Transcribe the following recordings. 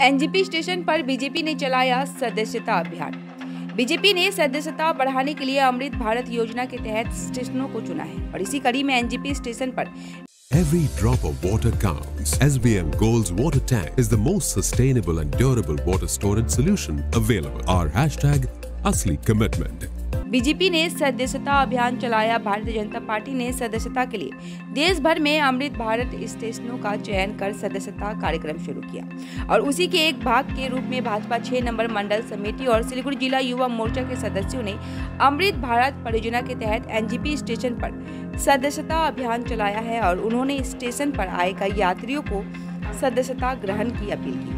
NGP station पर BJP ने चलाया सदस्यता अभियान। बीजेपी ने सदस्यता बढ़ाने के लिए अमृत भारत योजना के तहत स्टेशनों को चुना है और इसी कड़ी में एनजीपी स्टेशन पर Every drop of water counts. SBM Gold's water tank is the most sustainable and durable water storage solution available. Our hashtag Asli Commitment. BJP ने सदस्यता अभियान चलाया। भारतीय जनता पार्टी ने सदस्यता के लिए देश भर में अमृत भारत स्टेशनों का चयन कर सदस्यता कार्यक्रम शुरू किया और उसी के एक भाग के रूप में भाजपा 6 नंबर मंडल समिति और सिलीगुड़ी जिला युवा मोर्चा के सदस्यों ने अमृत भारत परियोजना के तहत एनजीपी स्टेशन पर सदस्यता अभियान चलाया है और उन्होंने स्टेशन पर आए कई यात्रियों को सदस्यता ग्रहण की अपील की।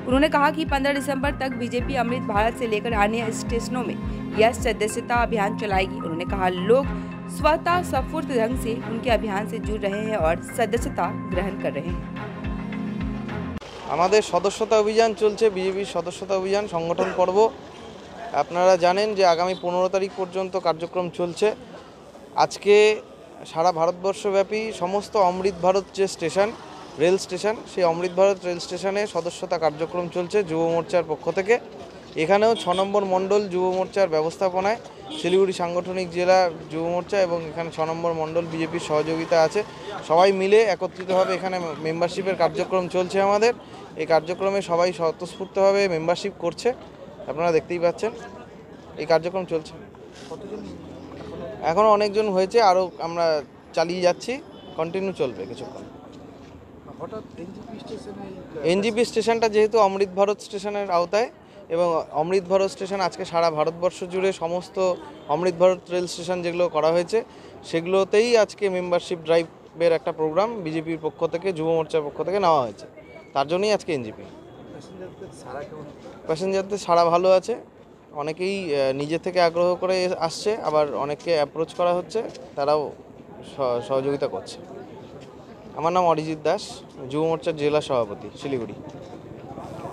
उन्होंने कहा कि 15 दिसंबर तक बीजेपी अमृत भारत से लेकर अन्य स्टेशनों में यह सदस्यता अभियान चलाएगी। उन्होंने कहा लोग स्वतः स्फूर्त ढंग से उनके अभियान से जुड़ रहे हैं और सदस्यता ग्रहण कर रहे हैं। আমাদের সদস্যতা অভিযান চলছে, বিজেপির সদস্যতা অভিযান সংগঠন পর্ব। আপনারা জানেন যে আগামী 15 তারিখ পর্যন্ত কার্যক্রম চলছে। আজকে সারা ভারতবর্ষব্যাপী সমস্ত অমৃত ভারত যে স্টেশন রেল স্টেশন, সেই অমৃত ভারত রেল স্টেশনে সদস্যতা কার্যক্রম চলছে যুব মোর্চার পক্ষ থেকে। এখানেও 6 নম্বর মণ্ডল যুব মোর্চার ব্যবস্থাপনায় শিলিগুড়ি সাংগঠনিক জেলা যুব মোর্চা এবং এখানে 6 নম্বর মণ্ডল বিজেপির সহযোগিতা আছে। সবাই মিলে একত্রিতভাবে এখানে মেম্বারশিপের কার্যক্রম চলছে আমাদের। এই কার্যক্রমে সবাই স্বতঃস্ফূর্তভাবে মেম্বারশিপ করছে, আপনারা দেখতেই পাচ্ছেন। এই কার্যক্রম চলছে, এখনও অনেকজন হয়েছে, আরও আমরা চালিয়ে যাচ্ছি, কন্টিনিউ চলবে কিছুক্ষণ। এনজিপি স্টেশনটা যেহেতু অমৃত ভারত স্টেশনের আওতায় এবং অমৃত ভারত স্টেশন আজকে সারা ভারতবর্ষ জুড়ে সমস্ত অমৃত ভারত রেল স্টেশন যেগুলো করা হয়েছে সেগুলোতেই আজকে মেম্বারশিপ ড্রাইভের একটা প্রোগ্রাম বিজেপির পক্ষ থেকে যুব মোর্চার পক্ষ থেকে নেওয়া হয়েছে। তার জন্যই আজকে এনজিপি। প্যাসেঞ্জারদের সাড়া ভালো আছে, অনেকেই নিজে থেকে আগ্রহ করে আসছে, আবার অনেককে অ্যাপ্রোচ করা হচ্ছে, তারাও সহযোগিতা করছে। আমার নাম অরিজিৎ দাস, যুব মোর্চার জেলা সভাপতি, শিলিগুড়ি।